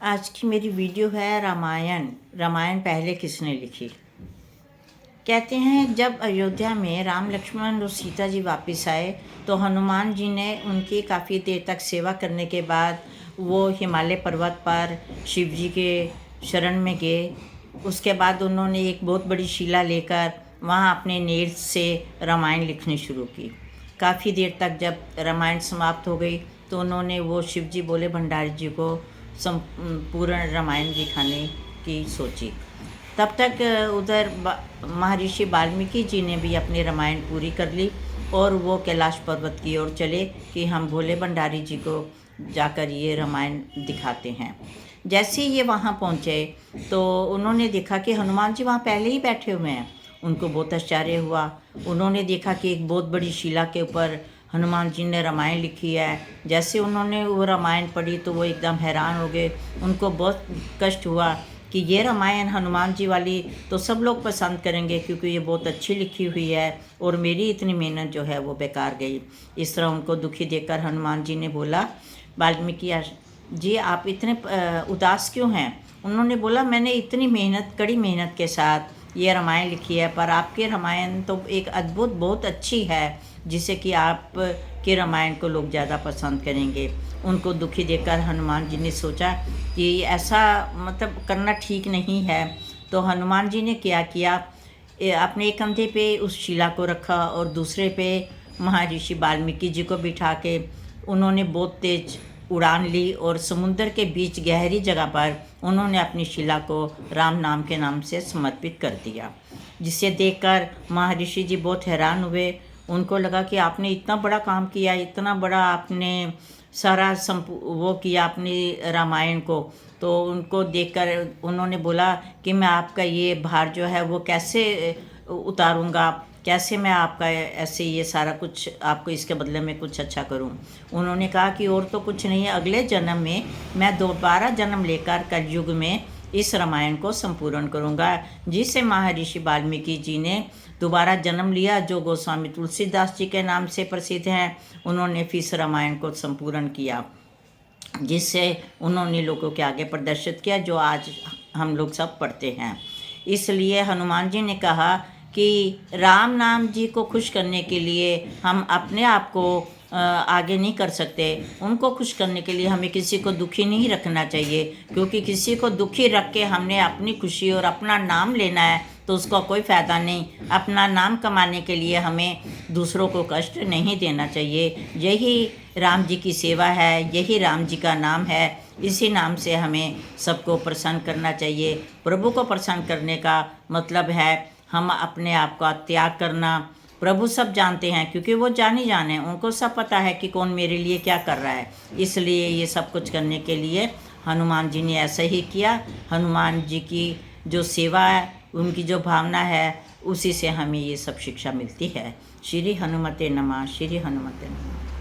आज की मेरी वीडियो है रामायण। रामायण पहले किसने लिखी। कहते हैं जब अयोध्या में राम लक्ष्मण और सीता जी वापस आए तो हनुमान जी ने उनकी काफ़ी देर तक सेवा करने के बाद वो हिमालय पर्वत पर शिव जी के शरण में गए। उसके बाद उन्होंने एक बहुत बड़ी शिला लेकर वहाँ अपने नेल से रामायण लिखनी शुरू की। काफ़ी देर तक जब रामायण समाप्त हो गई तो उन्होंने वो शिव जी बोले भंडारी जी को पूर्ण रामायण दिखाने की सोची। तब तक उधर महर्षि वाल्मीकि जी ने भी अपनी रामायण पूरी कर ली और वो कैलाश पर्वत की ओर चले कि हम भोले भंडारी जी को जाकर ये रामायण दिखाते हैं। जैसे ही ये वहाँ पहुँचे तो उन्होंने देखा कि हनुमान जी वहाँ पहले ही बैठे हुए हैं। उनको बहुत आश्चर्य हुआ। उन्होंने देखा कि एक बहुत बड़ी शिला के ऊपर हनुमान जी ने रामायण लिखी है। जैसे उन्होंने वो रामायण पढ़ी तो वो एकदम हैरान हो गए। उनको बहुत कष्ट हुआ कि ये रामायण हनुमान जी वाली तो सब लोग पसंद करेंगे क्योंकि ये बहुत अच्छी लिखी हुई है और मेरी इतनी मेहनत जो है वो बेकार गई। इस तरह उनको दुखी देखकर हनुमान जी ने बोला वाल्मीकि जी आप इतने उदास क्यों हैं। उन्होंने बोला मैंने इतनी मेहनत कड़ी मेहनत के साथ ये रामायण लिखी है पर आपके रामायण तो एक अद्भुत बहुत अच्छी है जिसे कि आप के रामायण को लोग ज़्यादा पसंद करेंगे। उनको दुखी देखकर हनुमान जी ने सोचा कि ऐसा मतलब करना ठीक नहीं है। तो हनुमान जी ने क्या किया, अपने एक कंधे पे उस शिला को रखा और दूसरे पे महर्षि वाल्मीकि जी को बिठा के उन्होंने बहुत तेज उड़ान ली और समुद्र के बीच गहरी जगह पर उन्होंने अपनी शिला को राम नाम के नाम से समर्पित कर दिया। जिसे देखकर महर्षि जी बहुत हैरान हुए। उनको लगा कि आपने इतना बड़ा काम किया, इतना बड़ा आपने सारा वो किया अपनी रामायण को। तो उनको देखकर उन्होंने बोला कि मैं आपका ये भार जो है वो कैसे उतारूँगा, कैसे मैं आपका ऐसे ये सारा कुछ आपको इसके बदले में कुछ अच्छा करूं। उन्होंने कहा कि और तो कुछ नहीं है, अगले जन्म में मैं दोबारा जन्म लेकर कलयुग में इस रामायण को संपूर्ण करूंगा। जिसे महर्षि वाल्मीकि जी ने दोबारा जन्म लिया जो गोस्वामी तुलसीदास जी के नाम से प्रसिद्ध हैं। उन्होंने फिर इस रामायण को संपूर्ण किया जिससे उन्होंने लोगों के आगे प्रदर्शित किया जो आज हम लोग सब पढ़ते हैं। इसलिए हनुमान जी ने कहा कि राम नाम जी को खुश करने के लिए हम अपने आप को आगे नहीं कर सकते। उनको खुश करने के लिए हमें किसी को दुखी नहीं रखना चाहिए क्योंकि किसी को दुखी रख के हमने अपनी खुशी और अपना नाम लेना है तो उसका कोई फ़ायदा नहीं। अपना नाम कमाने के लिए हमें दूसरों को कष्ट नहीं देना चाहिए। यही राम जी की सेवा है, यही राम जी का नाम है। इसी नाम से हमें सबको प्रसन्न करना चाहिए। प्रभु को प्रसन्न करने का मतलब है हम अपने आप का त्याग करना। प्रभु सब जानते हैं क्योंकि वो जान ही जाने, उनको सब पता है कि कौन मेरे लिए क्या कर रहा है। इसलिए ये सब कुछ करने के लिए हनुमान जी ने ऐसा ही किया। हनुमान जी की जो सेवा है, उनकी जो भावना है, उसी से हमें ये सब शिक्षा मिलती है। श्री हनुमते नमः, श्री हनुमते नमः।